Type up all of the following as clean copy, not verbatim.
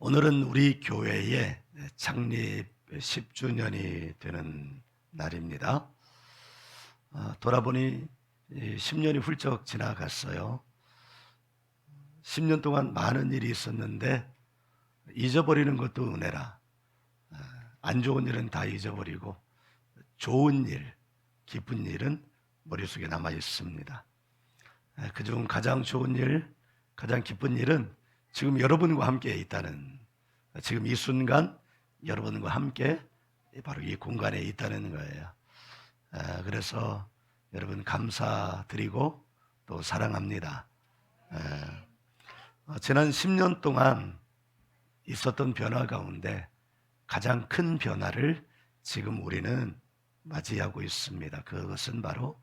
오늘은 우리 교회의 창립 10주년이 되는 날입니다. 돌아보니 10년이 훌쩍 지나갔어요. 10년 동안 많은 일이 있었는데 잊어버리는 것도 은혜라. 안 좋은 일은 다 잊어버리고 좋은 일, 기쁜 일은 머릿속에 남아 있습니다. 그중 가장 좋은 일, 가장 기쁜 일은 지금 여러분과 함께 있다는, 지금 이 순간 여러분과 함께 바로 이 공간에 있다는 거예요. 그래서 여러분 감사드리고 또 사랑합니다. 지난 10년 동안 있었던 변화 가운데 가장 큰 변화를 지금 우리는 맞이하고 있습니다. 그것은 바로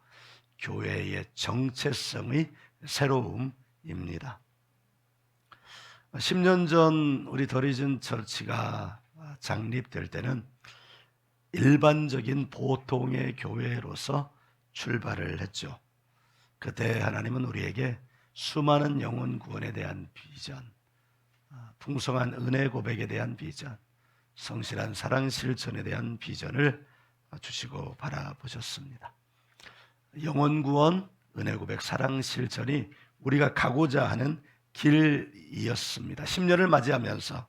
교회의 정체성의 새로움입니다. 10년 전 우리 더리즌 처치가 창립될 때는 일반적인 보통의 교회로서 출발을 했죠. 그때 하나님은 우리에게 수많은 영혼 구원에 대한 비전, 풍성한 은혜 고백에 대한 비전, 성실한 사랑 실천에 대한 비전을 주시고 바라보셨습니다. 영혼 구원, 은혜 고백, 사랑 실천이 우리가 가고자 하는 길이었습니다. 10년을 맞이하면서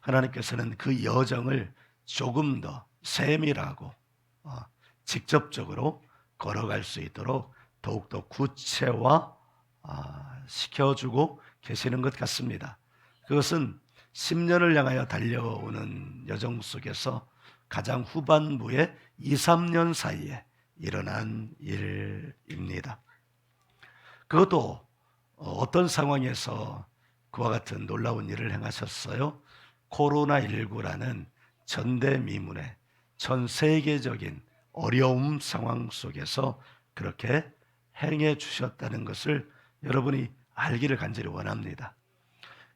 하나님께서는 그 여정을 조금 더 세밀하고 직접적으로 걸어갈 수 있도록 더욱더 구체화 시켜주고 계시는 것 같습니다. 그것은 10년을 향하여 달려오는 여정 속에서 가장 후반부의 2, 3년 사이에 일어난 일입니다. 그것도 어떤 상황에서 그와 같은 놀라운 일을 행하셨어요? 코로나19라는 전대미문의 전 세계적인 어려움 상황 속에서 그렇게 행해 주셨다는 것을 여러분이 알기를 간절히 원합니다.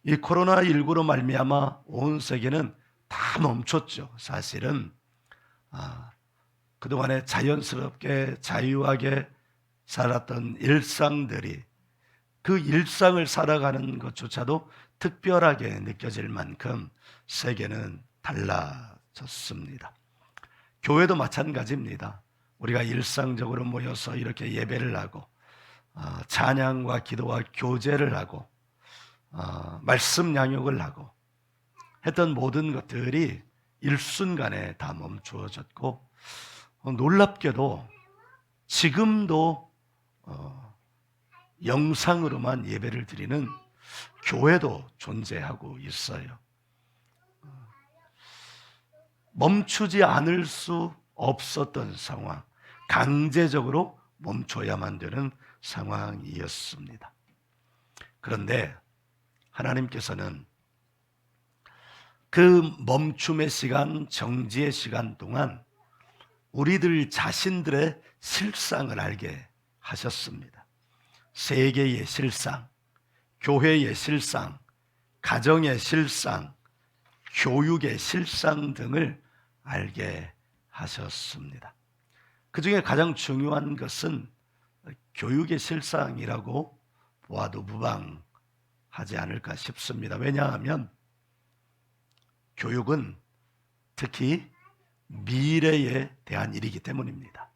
이 코로나19로 말미암아 온 세계는 다 멈췄죠. 사실은 그동안에 자연스럽게 자유하게 살았던 일상들이 그 일상을 살아가는 것조차도 특별하게 느껴질 만큼 세계는 달라졌습니다. 교회도 마찬가지입니다. 우리가 일상적으로 모여서 이렇게 예배를 하고 찬양과 기도와 교제를 하고 말씀 양육을 하고 했던 모든 것들이 일순간에 다 멈추어졌고 놀랍게도 지금도 영상으로만 예배를 드리는 교회도 존재하고 있어요. 멈추지 않을 수 없었던 상황, 강제적으로 멈춰야만 되는 상황이었습니다. 그런데 하나님께서는 그 멈춤의 시간, 정지의 시간 동안 우리들 자신들의 실상을 알게 하셨습니다. 세계의 실상, 교회의 실상, 가정의 실상, 교육의 실상 등을 알게 하셨습니다. 그 중에 가장 중요한 것은 교육의 실상이라고 보아도 무방하지 않을까 싶습니다. 왜냐하면 교육은 특히 미래에 대한 일이기 때문입니다.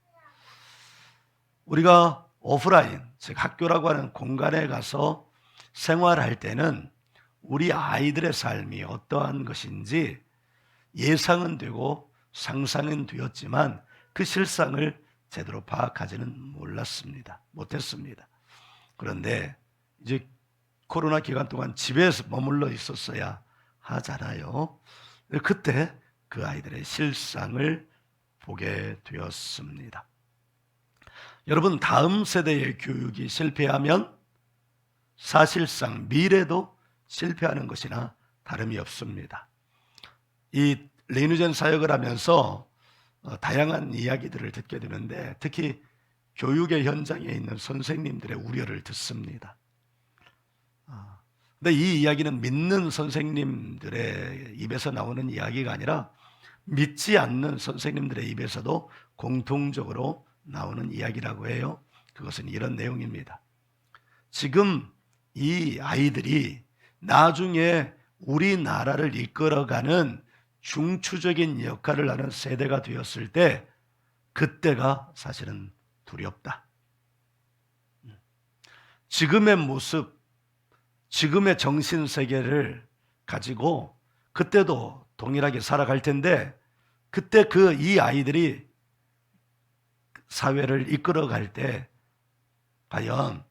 우리가 오프라인, 즉 학교라고 하는 공간에 가서 생활할 때는 우리 아이들의 삶이 어떠한 것인지 예상은 되고 상상은 되었지만 그 실상을 제대로 파악하지는 못했습니다. 그런데 이제 코로나 기간 동안 집에서 머물러 있었어야 하잖아요. 그때 그 아이들의 실상을 보게 되었습니다. 여러분, 다음 세대의 교육이 실패하면 사실상 미래도 실패하는 것이나 다름이 없습니다. 이 리누젠 사역을 하면서 다양한 이야기들을 듣게 되는데 특히 교육의 현장에 있는 선생님들의 우려를 듣습니다. 근데 이 이야기는 믿는 선생님들의 입에서 나오는 이야기가 아니라 믿지 않는 선생님들의 입에서도 공통적으로 나오는 이야기라고 해요. 그것은 이런 내용입니다. 지금 이 아이들이 나중에 우리나라를 이끌어가는 중추적인 역할을 하는 세대가 되었을 때 그때가 사실은 두렵다. 지금의 모습, 지금의 정신세계를 가지고 그때도 동일하게 살아갈 텐데 그때 이 아이들이 사회를 이끌어갈 때 과연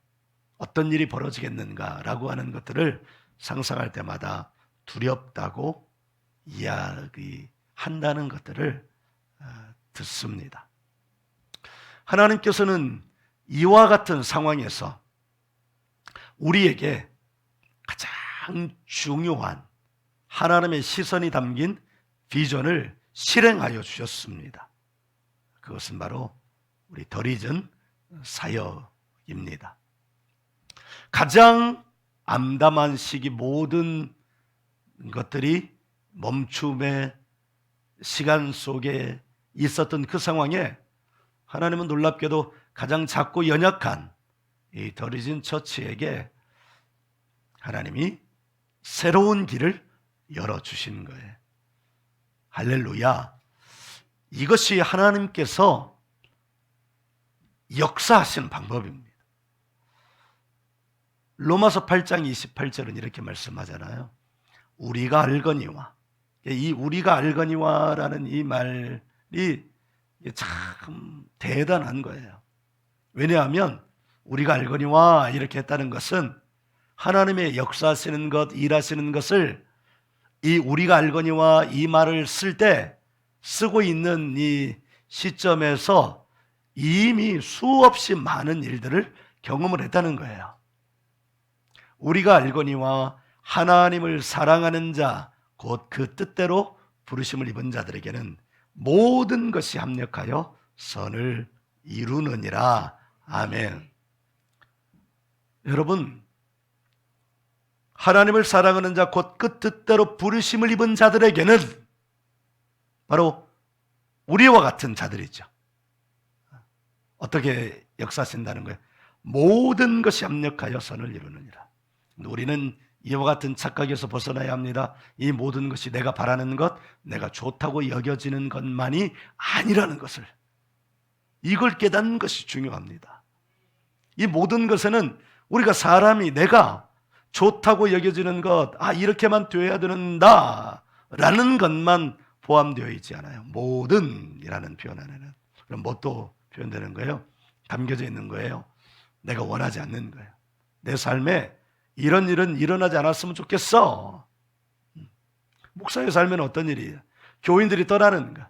어떤 일이 벌어지겠는가라고 하는 것들을 상상할 때마다 두렵다고 이야기한다는 것들을 듣습니다. 하나님께서는 이와 같은 상황에서 우리에게 가장 중요한 하나님의 시선이 담긴 비전을 실행하여 주셨습니다. 그것은 바로 우리 덜 잊은 사역입니다. 가장 암담한 시기, 모든 것들이 멈춤의 시간 속에 있었던 그 상황에 하나님은 놀랍게도 가장 작고 연약한 이 덜 잊은 처치에게 하나님이 새로운 길을 열어주신 거예요. 할렐루야. 이것이 하나님께서 역사하시는 방법입니다. 로마서 8장 28절은 이렇게 말씀하잖아요. 우리가 알거니와, 이 우리가 알거니와라는 이 말이 참 대단한 거예요. 왜냐하면 우리가 알거니와 이렇게 했다는 것은 하나님의 역사하시는 것, 일하시는 것을 이 우리가 알거니와 이 말을 쓸 때 쓰고 있는 이 시점에서 이미 수없이 많은 일들을 경험을 했다는 거예요. 우리가 알거니와 하나님을 사랑하는 자, 곧 그 뜻대로 부르심을 입은 자들에게는 모든 것이 합력하여 선을 이루느니라. 아멘. 여러분, 하나님을 사랑하는 자, 곧 그 뜻대로 부르심을 입은 자들에게는 바로 우리와 같은 자들이죠. 어떻게 역사하신다는 거예요? 모든 것이 합력하여 선을 이루느니라. 우리는 이와 같은 착각에서 벗어나야 합니다. 이 모든 것이 내가 바라는 것, 내가 좋다고 여겨지는 것만이 아니라는 것을, 이걸 깨닫는 것이 중요합니다. 이 모든 것에는 우리가 사람이 내가 좋다고 여겨지는 것, 이렇게만 되어야 된다 라는 것만 포함되어 있지 않아요. 모든이라는 표현 안에는. 그럼 뭐 또 표현되는 거예요? 담겨져 있는 거예요. 내가 원하지 않는 거예요. 내 삶에 이런 일은 일어나지 않았으면 좋겠어. 목사의 삶에는 어떤 일이에요? 교인들이 떠나는 거.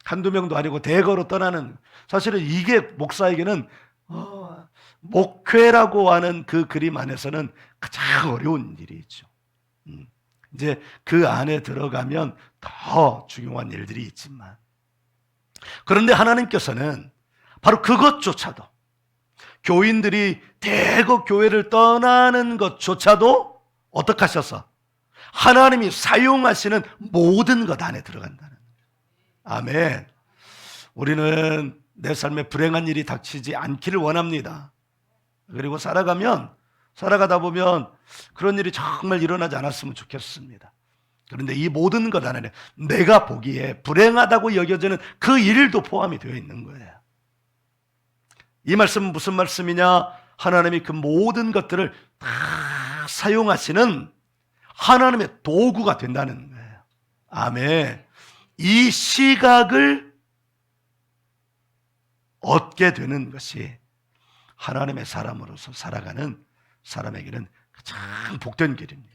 한두 명도 아니고 대거로 떠나는 거. 사실은 이게 목사에게는 목회라고 하는 그 그림 안에서는 가장 어려운 일이죠. 이제 그 안에 들어가면 더 중요한 일들이 있지만, 그런데 하나님께서는 바로 그것조차도, 교인들이 대거 교회를 떠나는 것조차도 어떻게 하셔서 하나님이 사용하시는 모든 것 안에 들어간다는 거예요. 아멘. 우리는 내 삶에 불행한 일이 닥치지 않기를 원합니다. 그리고 살아가다 보면 그런 일이 정말 일어나지 않았으면 좋겠습니다. 그런데 이 모든 것 안에 내가 보기에 불행하다고 여겨지는 그 일도 포함이 되어 있는 거예요. 이 말씀은 무슨 말씀이냐? 하나님이 그 모든 것들을 다 사용하시는 하나님의 도구가 된다는 거예요. 아멘. 이 시각을 얻게 되는 것이 하나님의 사람으로서 살아가는 사람에게는 가장 복된 길입니다.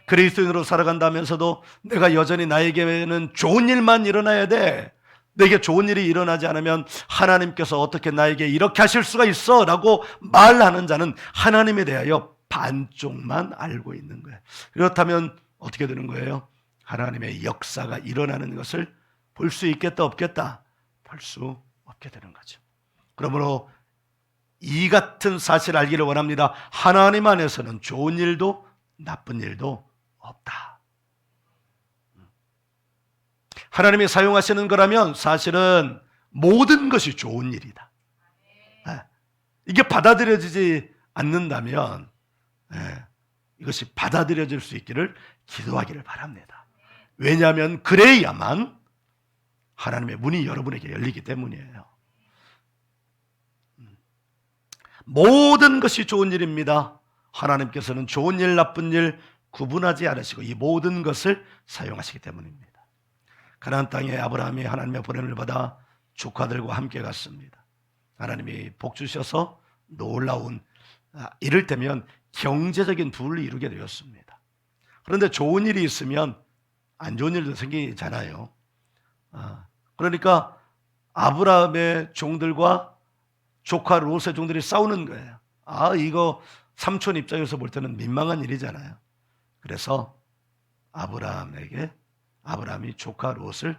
그리스도인으로 살아간다면서도 내가 여전히 나에게는 좋은 일만 일어나야 돼, 내게 좋은 일이 일어나지 않으면 하나님께서 어떻게 나에게 이렇게 하실 수가 있어 라고 말하는 자는 하나님에 대하여 반쪽만 알고 있는 거예요. 그렇다면 어떻게 되는 거예요? 하나님의 역사가 일어나는 것을 볼 수 있겠다 없겠다? 볼 수 없게 되는 거죠. 그러므로 이 같은 사실을 알기를 원합니다. 하나님 안에서는 좋은 일도 나쁜 일도 없다. 하나님이 사용하시는 거라면 사실은 모든 것이 좋은 일이다. 이게 받아들여지지 않는다면 이것이 받아들여질 수 있기를 기도하기를 바랍니다. 왜냐하면 그래야만 하나님의 문이 여러분에게 열리기 때문이에요. 모든 것이 좋은 일입니다. 하나님께서는 좋은 일, 나쁜 일 구분하지 않으시고 이 모든 것을 사용하시기 때문입니다. 가나안 땅에 아브라함이 하나님의 보냄을 받아 조카들과 함께 갔습니다. 하나님이 복 주셔서 놀라운 이를테면 경제적인 부를 이루게 되었습니다. 그런데 좋은 일이 있으면 안 좋은 일도 생기잖아요. 그러니까 아브라함의 종들과 조카 롯의 종들이 싸우는 거예요. 이거 삼촌 입장에서 볼 때는 민망한 일이잖아요. 그래서 아브라함이 조카 롯을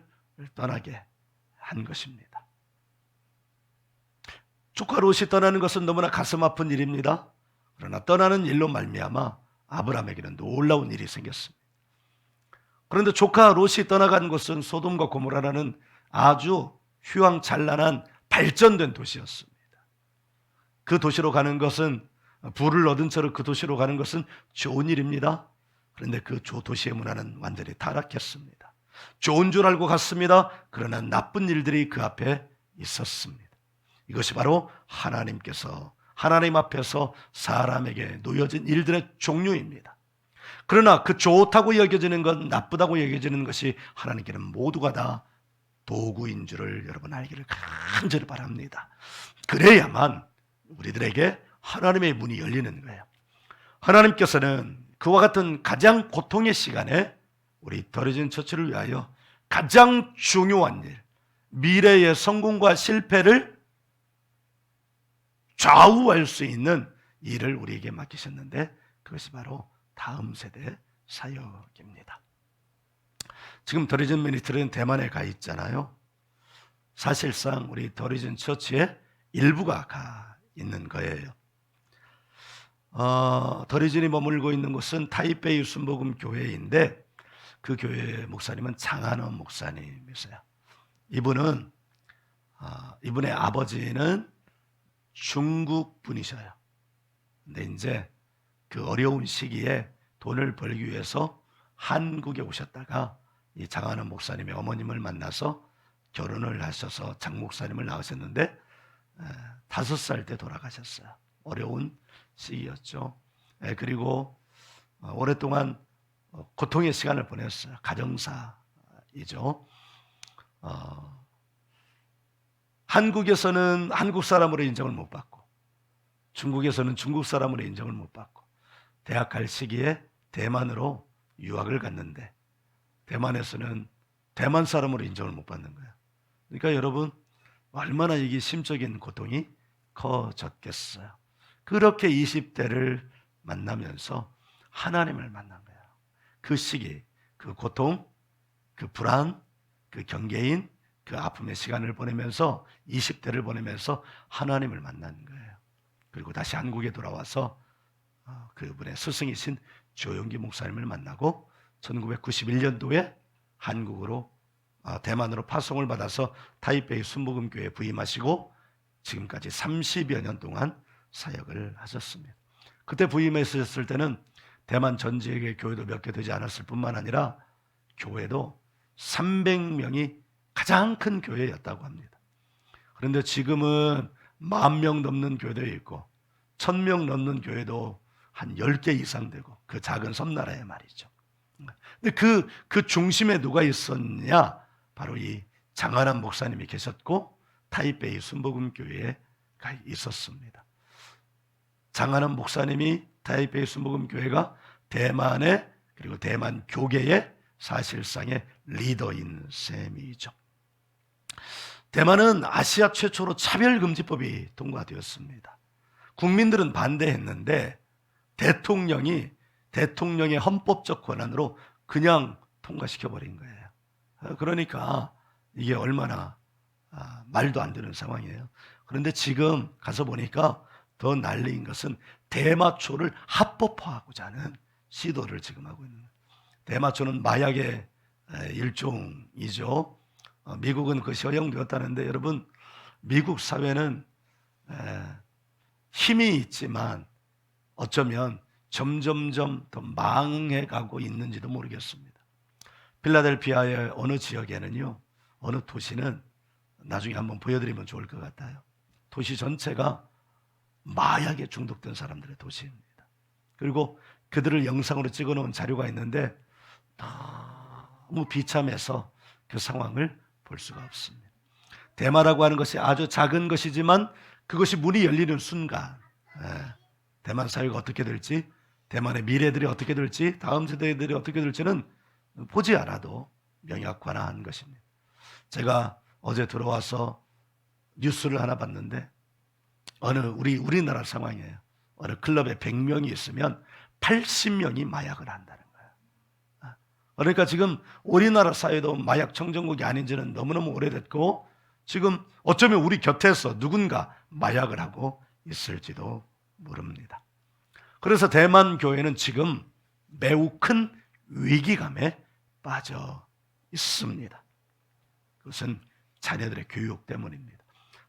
떠나게 한 것입니다. 조카 롯이 떠나는 것은 너무나 가슴 아픈 일입니다. 그러나 떠나는 일로 말미암아 아브라함에게는 놀라운 일이 생겼습니다. 그런데 조카 롯이 떠나간 곳은 소돔과 고모라라는 아주 휘황찬란한 발전된 도시였습니다. 그 도시로 가는 것은 부를 얻은 채로 그 도시로 가는 것은 좋은 일입니다. 그런데 그 도시의 문화는 완전히 타락했습니다. 좋은 줄 알고 갔습니다. 그러나 나쁜 일들이 그 앞에 있었습니다. 이것이 바로 하나님 앞에서 사람에게 놓여진 일들의 종류입니다. 그러나 그 좋다고 여겨지는 것, 나쁘다고 여겨지는 것이 하나님께는 모두가 다 도구인 줄을 여러분 알기를 간절히 바랍니다. 그래야만 우리들에게 하나님의 문이 열리는 거예요. 하나님께서는 그와 같은 가장 고통의 시간에 우리 더리진 처치를 위하여 가장 중요한 일, 미래의 성공과 실패를 좌우할 수 있는 일을 우리에게 맡기셨는데 그것이 바로 다음 세대 사역입니다. 지금 더리진 미니스트리는 대만에 가 있잖아요. 사실상 우리 더리진 처치의 일부가 가 있는 거예요. 더리진이 머물고 있는 곳은 타이베이 순복음 교회인데 그 교회 목사님은 장한원 목사님이세요. 이분의 아버지는 중국 분이셔요. 근데 이제 그 어려운 시기에 돈을 벌기 위해서 한국에 오셨다가 이 장한원 목사님의 어머님을 만나서 결혼을 하셔서 장 목사님을 낳으셨는데 5살 때 돌아가셨어요. 어려운 시기였죠. 그리고 오랫동안 고통의 시간을 보냈어요. 가정사이죠. 한국에서는 한국 사람으로 인정을 못 받고 중국에서는 중국 사람으로 인정을 못 받고 대학 갈 시기에 대만으로 유학을 갔는데 대만에서는 대만 사람으로 인정을 못 받는 거예요. 그러니까 여러분 얼마나 이게 심적인 고통이 커졌겠어요. 그렇게 20대를 만나면서 하나님을 만난 거예요. 그 시기, 그 고통, 그 불안, 그 경계인, 그 아픔의 시간을 보내면서 20대를 보내면서 하나님을 만난 거예요. 그리고 다시 한국에 돌아와서 그분의 스승이신 조용기 목사님을 만나고 1991년도에 한국으로 대만으로 파송을 받아서 타이베이 순복음교회에 부임하시고 지금까지 30여 년 동안 사역을 하셨습니다. 그때 부임했을 때는 대만 전 지역의 교회도 몇 개 되지 않았을 뿐만 아니라 교회도 300명이 가장 큰 교회였다고 합니다. 그런데 지금은 10,000명 넘는 교회도 있고 1,000명 넘는 교회도 한 10개 이상 되고 그 작은 섬나라에 말이죠. 근데 그 중심에 누가 있었냐? 바로 이 장한한 목사님이 계셨고 타이베이 순복음교회에 있었습니다. 장한한 목사님이 타이베이 순복음교회가 대만의 그리고 대만 교계의 사실상의 리더인 셈이죠. 대만은 아시아 최초로 차별금지법이 통과되었습니다. 국민들은 반대했는데 대통령의 헌법적 권한으로 그냥 통과시켜버린 거예요. 그러니까 이게 얼마나 말도 안 되는 상황이에요. 그런데 지금 가서 보니까 더 난리인 것은 대마초를 합법화하고자 하는 시도를 지금 하고 있는 거예요. 대마초는 마약의 일종이죠. 미국은 그것이 허용되었다는데 여러분 미국 사회는 힘이 있지만 어쩌면 점점점 더 망해가고 있는지도 모르겠습니다. 필라델피아의 어느 지역에는요, 어느 도시는 나중에 한번 보여드리면 좋을 것 같아요. 도시 전체가 마약에 중독된 사람들의 도시입니다. 그리고 그들을 영상으로 찍어놓은 자료가 있는데 너무 비참해서 그 상황을 볼 수가 없습니다. 대마라고 하는 것이 아주 작은 것이지만 그것이 문이 열리는 순간 대만 사회가 어떻게 될지, 대만의 미래들이 어떻게 될지, 다음 세대들이 어떻게 될지는 보지 않아도 명약관화한 것입니다. 제가 어제 들어와서 뉴스를 하나 봤는데 우리나라 상황이에요. 어느 클럽에 100명이 있으면 80명이 마약을 한다는 거예요. 그러니까 지금 우리나라 사회도 마약 청정국이 아닌 지는 너무너무 오래됐고, 지금 어쩌면 우리 곁에서 누군가 마약을 하고 있을지도 모릅니다. 그래서 대만 교회는 지금 매우 큰 위기감에 빠져 있습니다. 그것은 자녀들의 교육 때문입니다.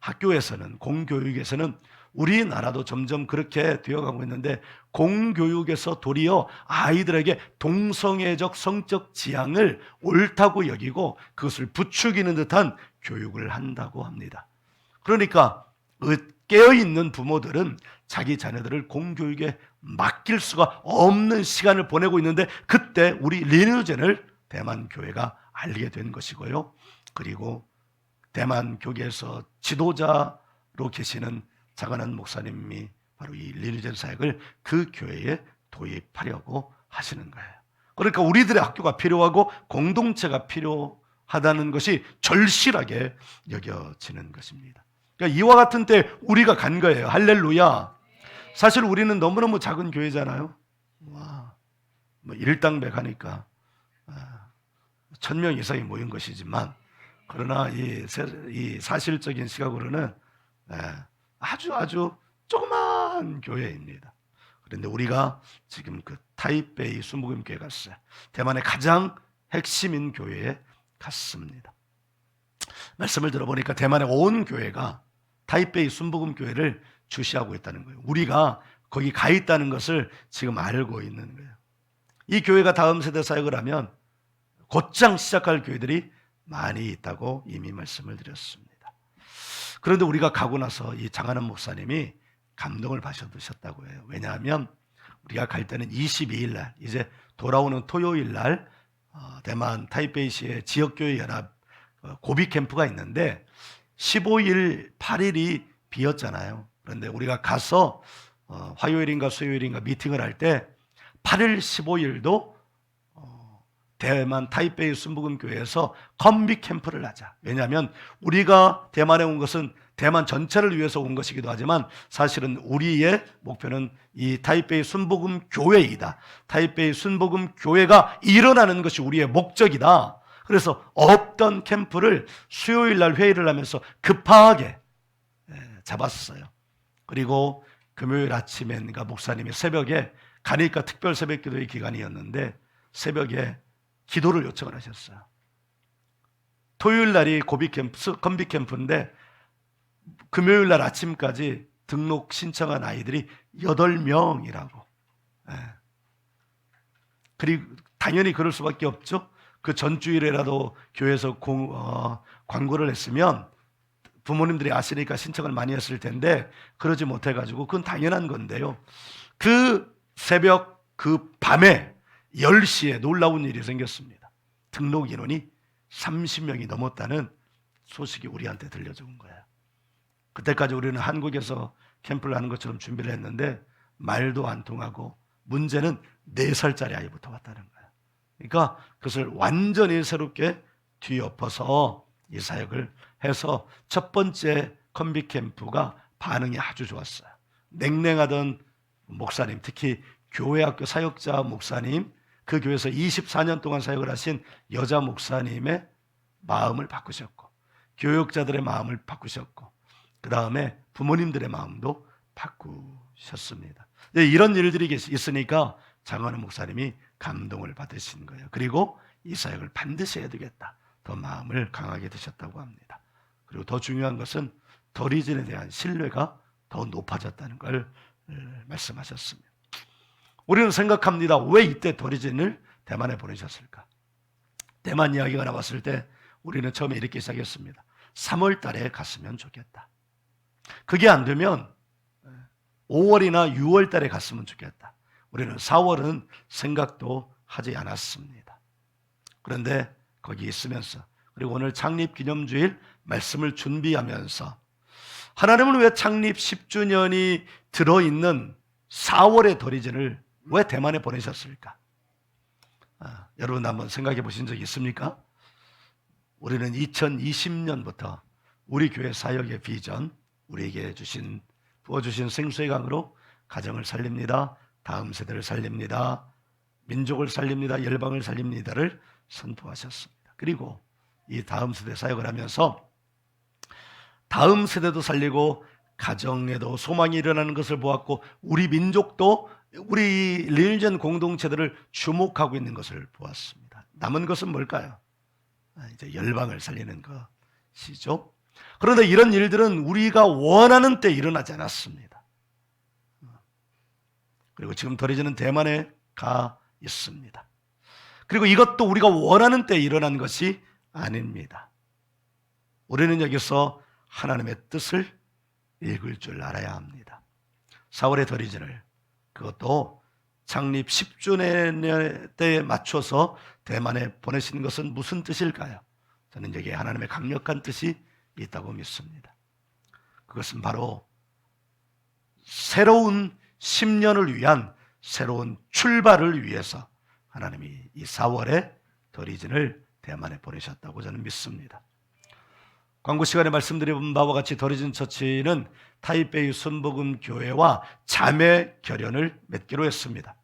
학교에서는, 공교육에서는 우리나라도 점점 그렇게 되어가고 있는데, 공교육에서 도리어 아이들에게 동성애적 성적 지향을 옳다고 여기고 그것을 부추기는 듯한 교육을 한다고 합니다. 그러니까 깨어있는 부모들은 자기 자녀들을 공교육에 맡길 수가 없는 시간을 보내고 있는데, 그때 우리 리뉴젠을 대만 교회가 알게 된 것이고요. 그리고 대만 교계에서 지도자로 계시는 장한한 목사님이 바로 이 리뉴젠 사역을 그 교회에 도입하려고 하시는 거예요. 그러니까 우리들의 학교가 필요하고 공동체가 필요하다는 것이 절실하게 여겨지는 것입니다. 그러니까 이와 같은 때 우리가 간 거예요. 할렐루야. 사실 우리는 너무너무 작은 교회잖아요. 와, 뭐 일당백하니까 1000명 이상이 모인 것이지만, 그러나 이 사실적인 시각으로는 아주 조그만 교회입니다. 그런데 우리가 지금 그 타이베이 순복음교회 갔어요. 대만의 가장 핵심인 교회에 갔습니다. 말씀을 들어보니까 대만의 온 교회가 타이베이 순복음교회를 주시하고 있다는 거예요. 우리가 거기 가 있다는 것을 지금 알고 있는 거예요. 이 교회가 다음 세대 사역을 하면 곧장 시작할 교회들이 많이 있다고 이미 말씀을 드렸습니다. 그런데 우리가 가고 나서 이 장한한 목사님이 감동을 받으셨다고 해요. 왜냐하면 우리가 갈 때는 22일 날, 이제 돌아오는 토요일 날 대만 타이베이시의 지역교회 연합 고비 캠프가 있는데 15일, 8일이 비었잖아요. 그런데 우리가 가서 화요일인가 수요일인가 미팅을 할 때 8일, 15일도 대만 타이베이 순복음교회에서 컴비 캠프를 하자. 왜냐하면 우리가 대만에 온 것은 대만 전체를 위해서 온 것이기도 하지만, 사실은 우리의 목표는 이 타이베이 순복음교회이다. 타이베이 순복음교회가 일어나는 것이 우리의 목적이다. 그래서 없던 캠프를 수요일 날 회의를 하면서 급하게 잡았어요. 그리고 금요일 아침엔가 목사님이 새벽에, 가니까 특별 새벽 기도의 기간이었는데 새벽에 기도를 요청을 하셨어요. 토요일 날이 고비 캠프, 컴비 캠프인데 금요일 날 아침까지 등록 신청한 아이들이 8명이라고. 그리고 당연히 그럴 수밖에 없죠. 그 전주일에라도 교회에서 광고를 했으면 부모님들이 아시니까 신청을 많이 했을 텐데 그러지 못해가지고, 그건 당연한 건데요. 그 새벽 그 밤에 10시에 놀라운 일이 생겼습니다. 등록 인원이 30명이 넘었다는 소식이 우리한테 들려준 거예요. 그때까지 우리는 한국에서 캠프를 하는 것처럼 준비를 했는데 말도 안 통하고, 문제는 4살짜리 아이부터 왔다는 거예요. 그러니까 그것을 완전히 새롭게 뒤엎어서 이 사역을 해서 첫 번째 컴비 캠프가 반응이 아주 좋았어요. 냉랭하던 목사님, 특히 교회학교 사역자 목사님, 그 교회에서 24년 동안 사역을 하신 여자 목사님의 마음을 바꾸셨고, 교육자들의 마음을 바꾸셨고, 그 다음에 부모님들의 마음도 바꾸셨습니다. 이런 일들이 있으니까 장한한 목사님이 감동을 받으신 거예요. 그리고 이 사역을 반드시 해야 되겠다, 더 마음을 강하게 드셨다고 합니다. 그리고 더 중요한 것은 더 리즌에 대한 신뢰가 더 높아졌다는 걸 말씀하셨습니다. 우리는 생각합니다. 왜 이때 도리진을 대만에 보내셨을까? 대만 이야기가 나왔을 때 우리는 처음에 이렇게 시작했습니다. 3월 달에 갔으면 좋겠다. 그게 안 되면 5월이나 6월 달에 갔으면 좋겠다. 우리는 4월은 생각도 하지 않았습니다. 그런데 거기 있으면서, 그리고 오늘 창립 기념주일 말씀을 준비하면서 하나님은 왜 창립 10주년이 들어있는 4월의 도리진을 왜 대만에 보내셨을까? 여러분 한번 생각해 보신 적 있습니까? 우리는 2020년부터 우리 교회 사역의 비전, 우리에게 부어주신 생수의 강으로 가정을 살립니다. 다음 세대를 살립니다. 민족을 살립니다. 열방을 살립니다를 선포하셨습니다. 그리고 이 다음 세대 사역을 하면서 다음 세대도 살리고 가정에도 소망이 일어나는 것을 보았고, 우리 민족도 우리 릴리전 공동체들을 주목하고 있는 것을 보았습니다. 남은 것은 뭘까요? 이제 열방을 살리는 것이죠. 그런데 이런 일들은 우리가 원하는 때 일어나지 않았습니다. 그리고 지금 도리지는 대만에 가 있습니다. 그리고 이것도 우리가 원하는 때 일어난 것이 아닙니다. 우리는 여기서 하나님의 뜻을 읽을 줄 알아야 합니다. 4월의 도리진을, 그것도 창립 10주년 때에 맞춰서 대만에 보내신 것은 무슨 뜻일까요? 저는 여기에 하나님의 강력한 뜻이 있다고 믿습니다. 그것은 바로 새로운 10년을 위한 새로운 출발을 위해서 하나님이 이 4월에 도리진을 대만에 보내셨다고 저는 믿습니다. 광고 시간에 말씀드린 바와 같이 도리진 처치는 타이베이 순복음 교회와 자매 결연을 맺기로 했습니다.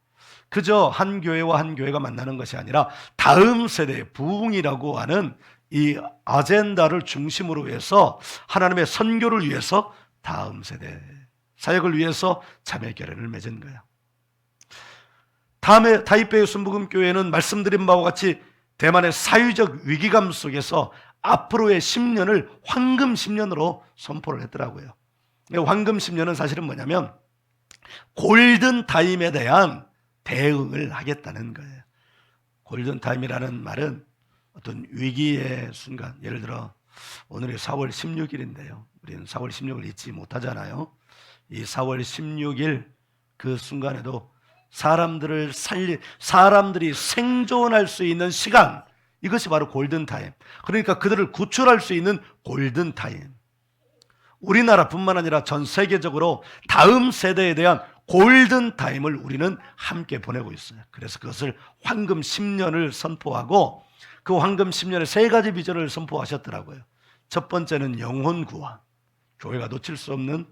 그저 한 교회와 한 교회가 만나는 것이 아니라 다음 세대의 부흥이라고 하는 이 아젠다를 중심으로 해서 하나님의 선교를 위해서 다음 세대 사역을 위해서 자매 결연을 맺은 거예요. 다음에 타이베이 순복음 교회는 말씀드린 바와 같이 대만의 사회적 위기감 속에서 앞으로의 10년을 황금 10년으로 선포를 했더라고요. 황금 10년은 사실은 뭐냐면 골든 타임에 대한 대응을 하겠다는 거예요. 골든 타임이라는 말은 어떤 위기의 순간, 예를 들어 오늘이 4월 16일인데요. 우리는 4월 16일 잊지 못하잖아요. 이 4월 16일 그 순간에도 사람들이 생존할 수 있는 시간, 이것이 바로 골든타임. 그러니까 그들을 구출할 수 있는 골든타임. 우리나라뿐만 아니라 전 세계적으로 다음 세대에 대한 골든타임을 우리는 함께 보내고 있어요. 그래서 그것을 황금 10년을 선포하고, 그 황금 10년에 세 가지 비전을 선포하셨더라고요. 첫 번째는 영혼 구원, 교회가 놓칠 수 없는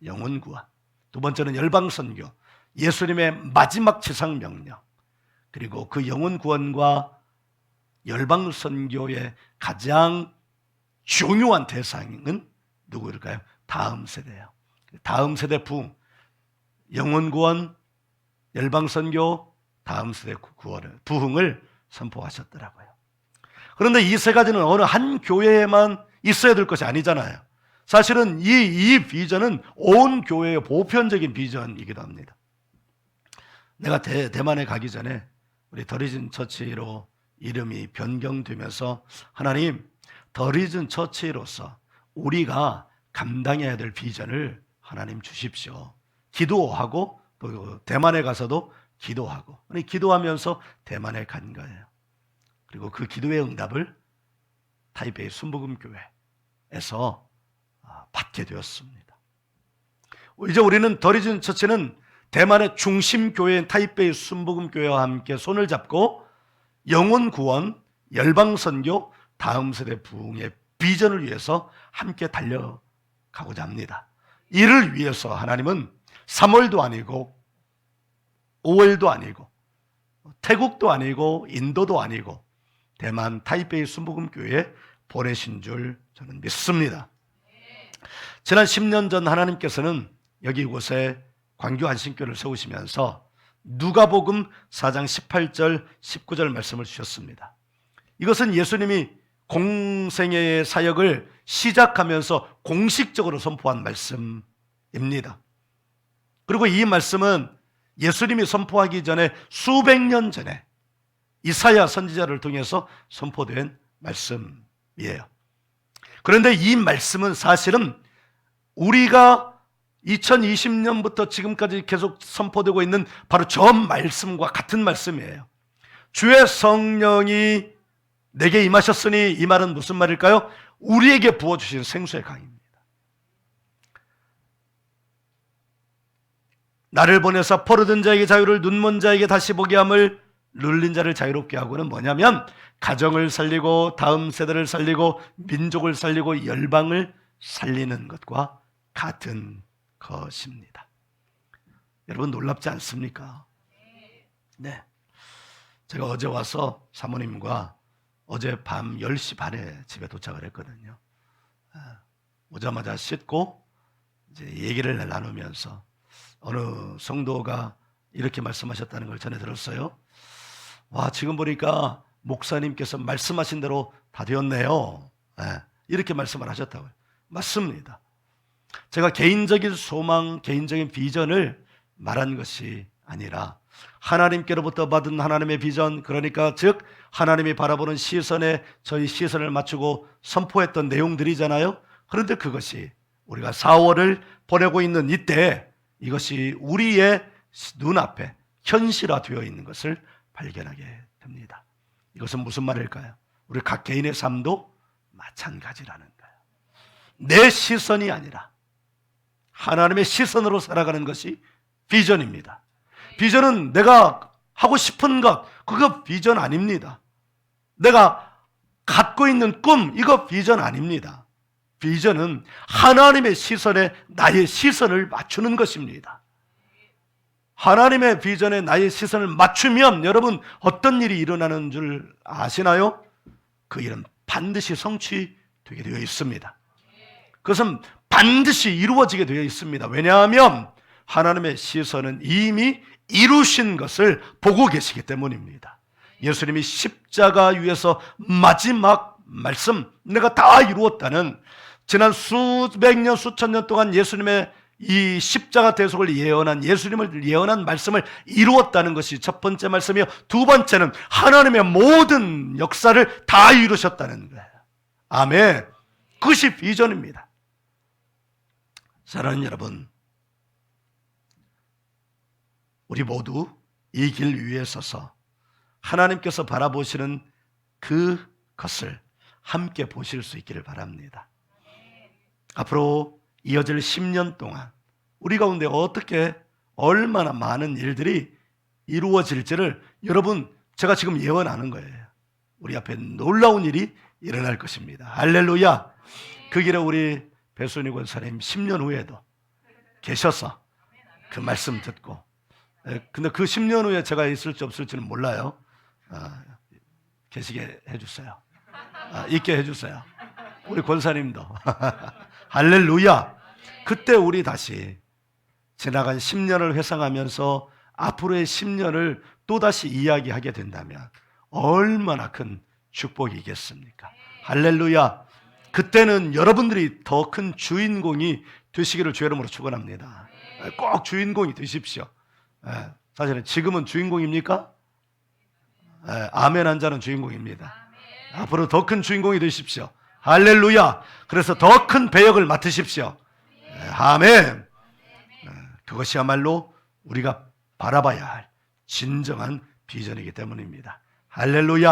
영혼 구원. 두 번째는 열방선교, 예수님의 마지막 지상 명령. 그리고 그 영혼 구원과 열방선교의 가장 중요한 대상은 누구일까요? 다음 세대예요. 다음 세대 부흥, 영혼 구원, 열방선교, 다음 세대 부흥을 선포하셨더라고요. 그런데 이 세 가지는 어느 한 교회에만 있어야 될 것이 아니잖아요. 사실은 이 비전은 온 교회의 보편적인 비전이기도 합니다. 내가 대만에 가기 전에 우리 더리진 처치로 이름이 변경되면서, 하나님, 더리진 처치로서 우리가 감당해야 될 비전을 하나님 주십시오. 기도하고, 또 대만에 가서도 기도하고, 기도하면서 대만에 간 거예요. 그리고 그 기도의 응답을 타이베이 순복음 교회에서 받게 되었습니다. 이제 우리는 더리진 처치는 대만의 중심 교회인 타이베이 순복음 교회와 함께 손을 잡고 영혼 구원, 열방 선교, 다음 세대 부흥의 비전을 위해서 함께 달려가고자 합니다. 이를 위해서 하나님은 3월도 아니고 5월도 아니고 태국도 아니고 인도도 아니고 대만 타이베이 순복음 교회에 보내신 줄 저는 믿습니다. 지난 10년 전 하나님께서는 여기 이곳에 광교 안신교를 세우시면서 누가복음 4장 18절 19절 말씀을 주셨습니다. 이것은 예수님이 공생애의 사역을 시작하면서 공식적으로 선포한 말씀입니다. 그리고 이 말씀은 예수님이 선포하기 전에 수백 년 전에 이사야 선지자를 통해서 선포된 말씀이에요. 그런데 이 말씀은 사실은 우리가 2020년부터 지금까지 계속 선포되고 있는 바로 저 말씀과 같은 말씀이에요. 주의 성령이 내게 임하셨으니, 이 말은 무슨 말일까요? 우리에게 부어주신 생수의 강입니다. 나를 보내사 포로된 자에게 자유를, 눈먼 자에게 다시 보게 함을, 눌린 자를 자유롭게 하고는 뭐냐면 가정을 살리고 다음 세대를 살리고 민족을 살리고 열방을 살리는 것과 같은 것입니다. 여러분 놀랍지 않습니까? 네. 제가 어제 와서 사모님과 어제 밤 10시 반에 집에 도착을 했거든요. 오자마자 씻고 이제 얘기를 나누면서 어느 성도가 이렇게 말씀하셨다는 걸 전해 들었어요. 와, 지금 보니까 목사님께서 말씀하신 대로 다 되었네요. 이렇게 말씀을 하셨다고요. 맞습니다. 제가 개인적인 소망, 개인적인 비전을 말한 것이 아니라 하나님께로부터 받은 하나님의 비전, 그러니까 즉 하나님이 바라보는 시선에 저희 시선을 맞추고 선포했던 내용들이잖아요. 그런데 그것이 우리가 4월을 보내고 있는 이때 이것이 우리의 눈앞에 현실화되어 있는 것을 발견하게 됩니다. 이것은 무슨 말일까요? 우리 각 개인의 삶도 마찬가지라는 거예요. 내 시선이 아니라 하나님의 시선으로 살아가는 것이 비전입니다. 비전은 내가 하고 싶은 것, 그거 비전 아닙니다. 내가 갖고 있는 꿈, 이거 비전 아닙니다. 비전은 하나님의 시선에 나의 시선을 맞추는 것입니다. 하나님의 비전에 나의 시선을 맞추면 여러분 어떤 일이 일어나는 줄 아시나요? 그 일은 반드시 성취되게 되어 있습니다. 그것은 반드시 이루어지게 되어 있습니다. 왜냐하면 하나님의 시선은 이미 이루신 것을 보고 계시기 때문입니다. 예수님이 십자가 위에서 마지막 말씀, 내가 다 이루었다는, 지난 수백 년 수천 년 동안 예수님의 이 십자가 대속을 예언한, 예수님을 예언한 말씀을 이루었다는 것이 첫 번째 말씀이요, 두 번째는 하나님의 모든 역사를 다 이루셨다는 거예요. 아멘. 그것이 비전입니다. 사랑하는 여러분, 우리 모두 이 길 위에 서서 하나님께서 바라보시는 그것을 함께 보실 수 있기를 바랍니다. 앞으로 이어질 10년 동안 우리 가운데 어떻게 얼마나 많은 일들이 이루어질지를 여러분, 제가 지금 예언하는 거예요. 우리 앞에 놀라운 일이 일어날 것입니다. 할렐루야. 그 길에 우리 배순희 권사님 10년 후에도 계셔서 그 말씀 듣고, 근데 그 10년 후에 제가 있을지 없을지는 몰라요. 계시게 해주세요. 있게 해주세요. 우리 권사님도. 할렐루야. 그때 우리 다시 지나간 10년을 회상하면서 앞으로의 10년을 또다시 이야기하게 된다면 얼마나 큰 축복이겠습니까? 할렐루야. 그때는 여러분들이 더 큰 주인공이 되시기를 주의 이름으로 축원합니다. 꼭 주인공이 되십시오. 사실은 지금은 주인공입니까? 아멘 한 자는 주인공입니다. 앞으로 더 큰 주인공이 되십시오. 할렐루야. 그래서 더 큰 배역을 맡으십시오. 아멘. 그것이야말로 우리가 바라봐야 할 진정한 비전이기 때문입니다. 할렐루야.